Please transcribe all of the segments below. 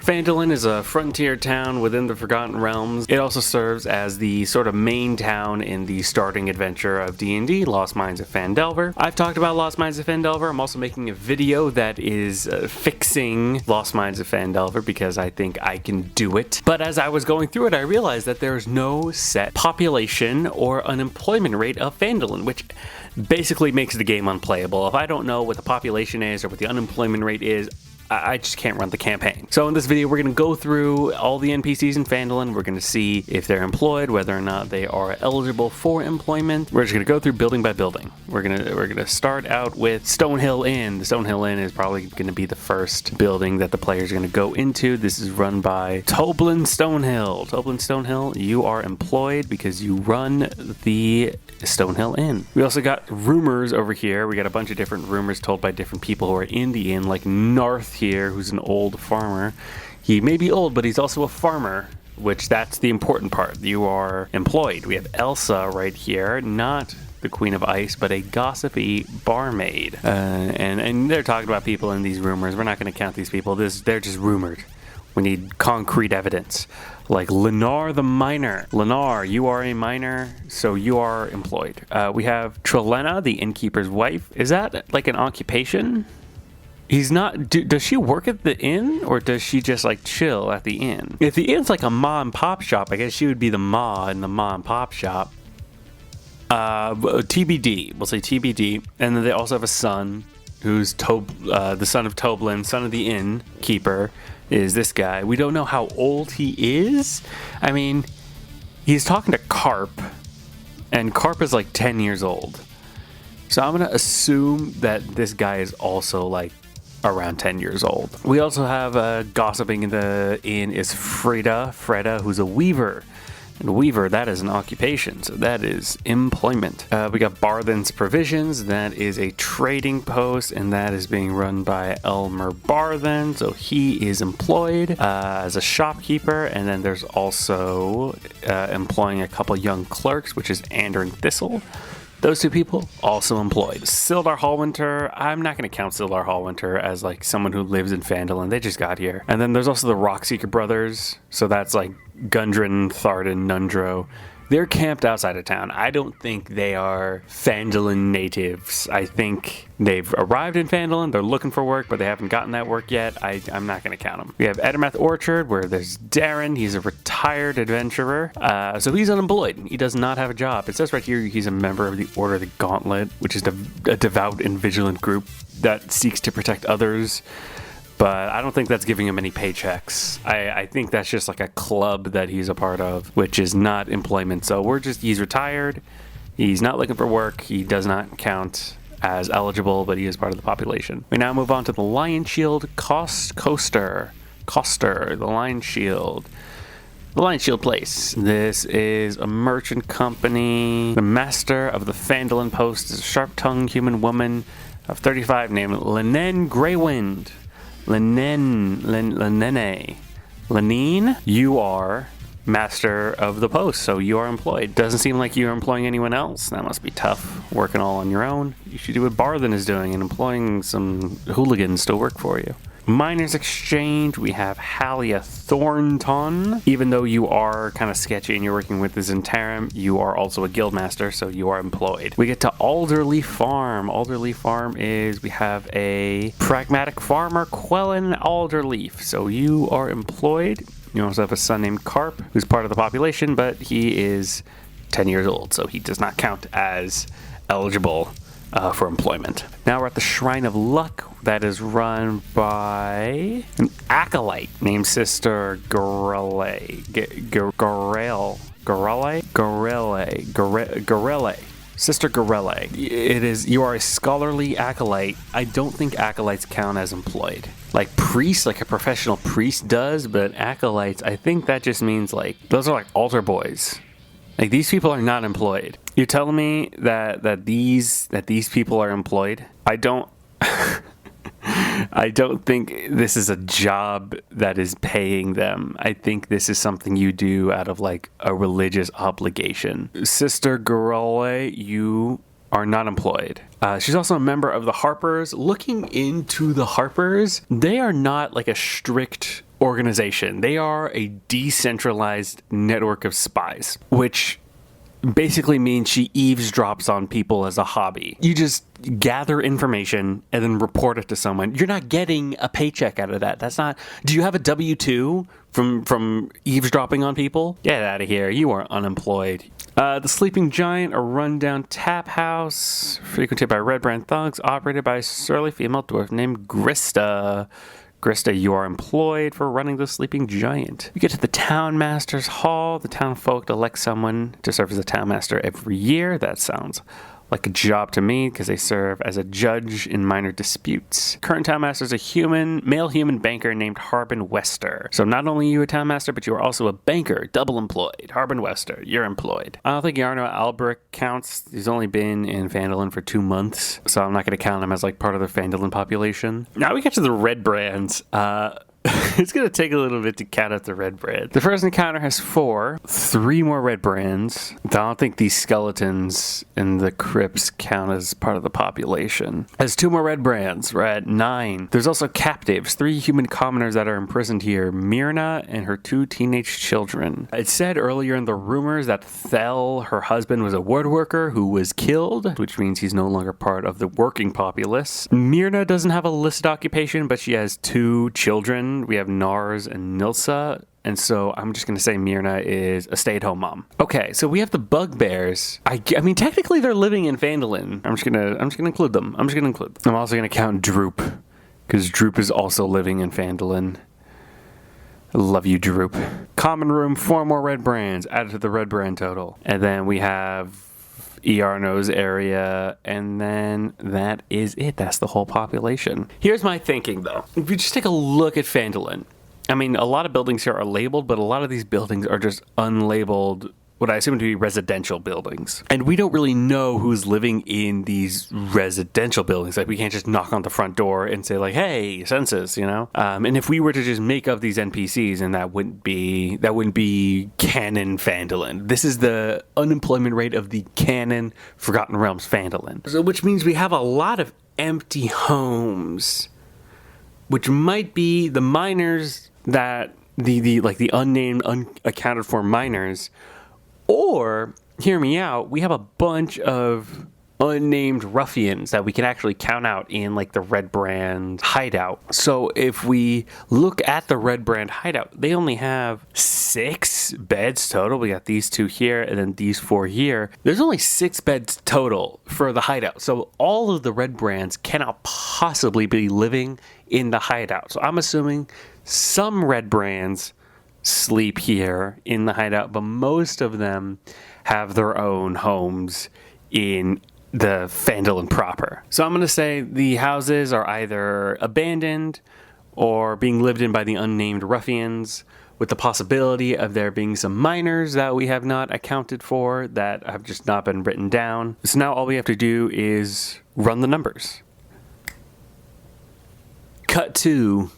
Phandalin is a frontier town within the Forgotten Realms. It also serves as the sort of main town in the starting adventure of D&D, Lost Mines of Phandelver. I've talked about Lost Mines of Phandelver. I'm also making a video that is fixing Lost Mines of Phandelver because I think I can do it. But as I was going through it, I realized that there's no set population or unemployment rate of Phandalin, which basically makes the game unplayable. If I don't know what the population is or what the unemployment rate is, I just can't run the campaign. So in this video, we're going to go through all the NPCs in Phandalin. We're going to see if they're employed, whether or not they are eligible for employment. We're just going to go through building by building. We're gonna start out with Stonehill Inn. The Stonehill Inn is probably going to be the first building that the players are going to go into. This is run by Toblin Stonehill. Toblin Stonehill, you are employed because you run the Stonehill Inn. We also got rumors over here. We got a bunch of different rumors told by different people who are in the inn, like Narth here, who's an old farmer. He may be old, but he's also a farmer, which that's the important part. You are employed. We have Elsa right here, not the Queen of Ice, but a gossipy barmaid. And they're talking about people in these rumors. We're not going to count these people. They're just rumored. We need concrete evidence. Like Lennar the miner. Lennar, you are a miner, so you are employed. We have Trelena, the innkeeper's wife. Is that like an occupation? He's not. Does she work at the inn, or does she just like chill at the inn? If the inn's like a ma and pop shop, I guess she would be the ma in the ma and pop shop. TBD. We'll say TBD. And then they also have a son, who's the son of Toblin, son of the innkeeper. Is this guy. We don't know how old he is. I mean, he's talking to Carp, and Carp is like 10 years old. So I'm going to assume that this guy is also like around 10 years old. We also have gossiping in the inn is Freda, who's a weaver. And weaver, that is an occupation, so that is employment. We got Barthen's Provisions, that is a trading post, and that is being run by Elmer Barthen, so he is employed as a shopkeeper. And then there's also employing a couple young clerks, which is Ander and Thistle. Those two people also employed. Sildar Hallwinter, I'm not going to count Sildar Hallwinter as like someone who lives in Phandalin. They just got here. And then there's also the Rockseeker brothers. So that's like Gundren, Thardan, Nundro. They're camped outside of town. I don't think they are Phandalin natives. I think they've arrived in Phandalin. They're looking for work, but they haven't gotten that work yet. I'm not going to count them. We have Edelmath Orchard, where there's Darren. He's a retired adventurer. So he's unemployed. He does not have a job. It says right here he's a member of the Order of the Gauntlet, which is a devout and vigilant group that seeks to protect others. But I don't think that's giving him any paychecks. I think that's just like a club that he's a part of, which is not employment. So he's retired. He's not looking for work. He does not count as eligible, but he is part of the population. We now move on to the Lion Shield Coaster, the Lion Shield. The Lion Shield Place. This is a merchant company. The master of the Phandalin Post is a sharp-tongued human woman of 35 named Lenen Greywind. Lenine, you are master of the post, so you are employed. Doesn't seem like you're employing anyone else. That must be tough, working all on your own. You should do what Barthen is doing and employing some hooligans to work for you. Miners Exchange, we have Halia Thornton. Even though you are kind of sketchy and you're working with the Zentarum, you are also a guildmaster, so you are employed. We get to Alderleaf Farm. Alderleaf Farm we have a pragmatic farmer, Quellen Alderleaf. So you are employed. You also have a son named Carp, who's part of the population, but he is 10 years old, so he does not count as eligible for employment. Now we're at the Shrine of Luck, that is run by an acolyte named Sister Gorele. Sister Gorele. You are a scholarly acolyte. I don't think acolytes count as employed. Like priests, like a professional priest does, but acolytes, I think that just means like, those are like altar boys. Like, these people are not employed. You're telling me that these people are employed? I don't think this is a job that is paying them. I think this is something you do out of like a religious obligation. Sister Gorole, you are not employed. She's also a member of the Harpers. Looking into the Harpers, they are not like a strict organization. They are a decentralized network of spies, which basically means she eavesdrops on people as a hobby. You just gather information and then report it to someone. You're not getting a paycheck out of that. That's not... Do you have a W-2 from eavesdropping on people? Get out of here. You are unemployed. The Sleeping Giant, a rundown tap house, frequented by Red Brand thugs, operated by a surly female dwarf named Grista. Grista, you are employed for running the Sleeping Giant. You get to the Town Master's Hall. The town folk elect someone to serve as a Town Master every year. That sounds like a job to me, because they serve as a judge in minor disputes. Current Town Master is a male human banker named Harbin Wester. So not only are you a Town Master, but you are also a banker, double employed. Harbin Wester, you're employed. I don't think Yarno Albrecht counts. He's only been in Phandalin for 2 months, so I'm not going to count him as like part of the Phandalin population. Now we get to the red brands. It's going to take a little bit to count out the red brand. The first encounter has 4. 3 more red brands. I don't think these skeletons in the crypts count as part of the population. Has 2 more red brands. We're at 9. There's also captives. 3 human commoners that are imprisoned here. Myrna and her 2 teenage children. It said earlier in the rumors that Thel, her husband, was a woodworker who was killed, which means he's no longer part of the working populace. Myrna doesn't have a listed occupation, but she has 2 children. We have Nars and Nilsa, and so I'm just going to say Myrna is a stay-at-home mom. Okay, so we have the bugbears. I mean, technically they're living in Phandalin. I'm just gonna include them. I'm also gonna count Droop, because Droop is also living in Phandalin. I love you, Droop. Common room, 4 more red brands added to the red brand total, and then we have Iarno's area, and then that is it. That's the whole population. Here's my thinking, though. If you just take a look at Phandalin, I mean, a lot of buildings here are labeled, but a lot of these buildings are just unlabeled, what I assume to be residential buildings. And we don't really know who's living in these residential buildings. Like, we can't just knock on the front door and say, like, hey, census, you know? And if we were to just make up these NPCs, and that wouldn't be canon Phandalin. This is the unemployment rate of the canon Forgotten Realms Phandalin. So, which means we have a lot of empty homes, which might be the miners that, the unnamed, unaccounted for miners. Or, hear me out, we have a bunch of unnamed ruffians that we can actually count out in, like, the Red Brand hideout. So if we look at the Red Brand hideout, they only have 6 beds total. We got these 2 here and then these 4 here. There's only 6 beds total for the hideout. So all of the Red Brands cannot possibly be living in the hideout. So I'm assuming some Red Brands sleep here in the hideout, but most of them have their own homes in the Phandalin proper. So I'm going to say the houses are either abandoned or being lived in by the unnamed ruffians, with the possibility of there being some miners that we have not accounted for that have just not been written down. So now all we have to do is run the numbers. Cut to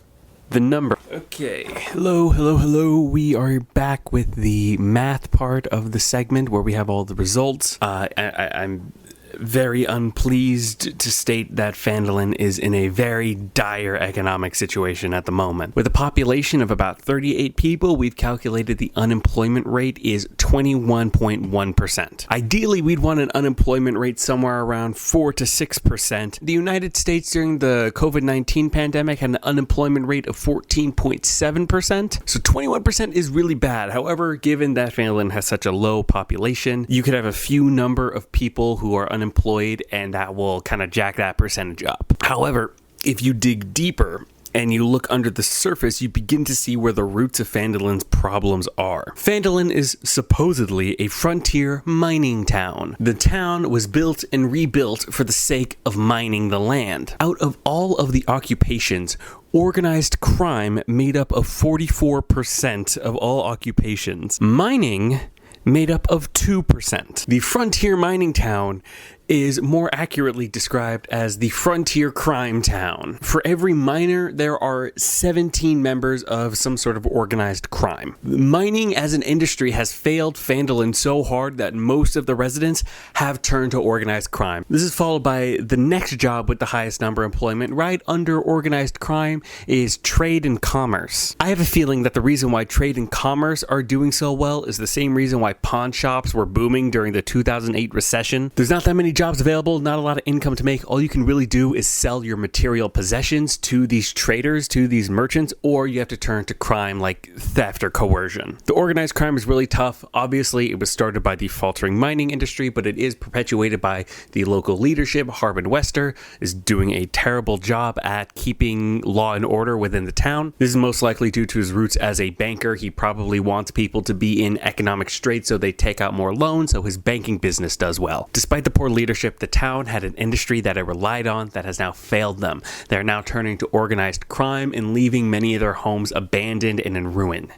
the number. Okay, hello. We are back with the math part of the segment where we have all the results. I'm very unpleased to state that Phandalin is in a very dire economic situation at the moment. With a population of about 38 people, we've calculated the unemployment rate is 21.1%. Ideally, we'd want an unemployment rate somewhere around 4 to 6%. The United States during the COVID-19 pandemic had an unemployment rate of 14.7%, so 21% is really bad. However, given that Phandalin has such a low population, you could have a few number of people who are unemployed, and that will kind of jack that percentage up. However, if you dig deeper and you look under the surface, you begin to see where the roots of Phandalin's problems are. Phandalin is supposedly a frontier mining town. The town was built and rebuilt for the sake of mining the land. Out of all of the occupations, organized crime made up of 44% of all occupations. Mining made up of 2%. The frontier mining town is more accurately described as the frontier crime town. For every miner, there are 17 members of some sort of organized crime. Mining as an industry has failed Phandalin so hard that most of the residents have turned to organized crime. This is followed by the next job with the highest number of employment, right under organized crime, is trade and commerce. I have a feeling that the reason why trade and commerce are doing so well is the same reason why pawn shops were booming during the 2008 recession. There's not that many jobs available, not a lot of income to make. All you can really do is sell your material possessions to these traders, to these merchants, or you have to turn to crime like theft or coercion. The organized crime is really tough. Obviously, it was started by the faltering mining industry, but it is perpetuated by the local leadership. Harbin Wester is doing a terrible job at keeping law and order within the town. This is most likely due to his roots as a banker. He probably wants people to be in economic straits so they take out more loans so his banking business does well. Despite the poor leadership, the town had an industry that it relied on that has now failed them. They're now turning to organized crime and leaving many of their homes abandoned and in ruin.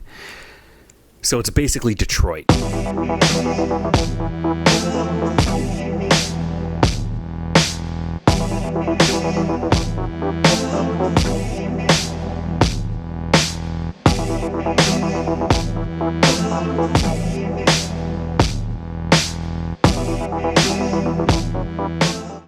So it's basically Detroit.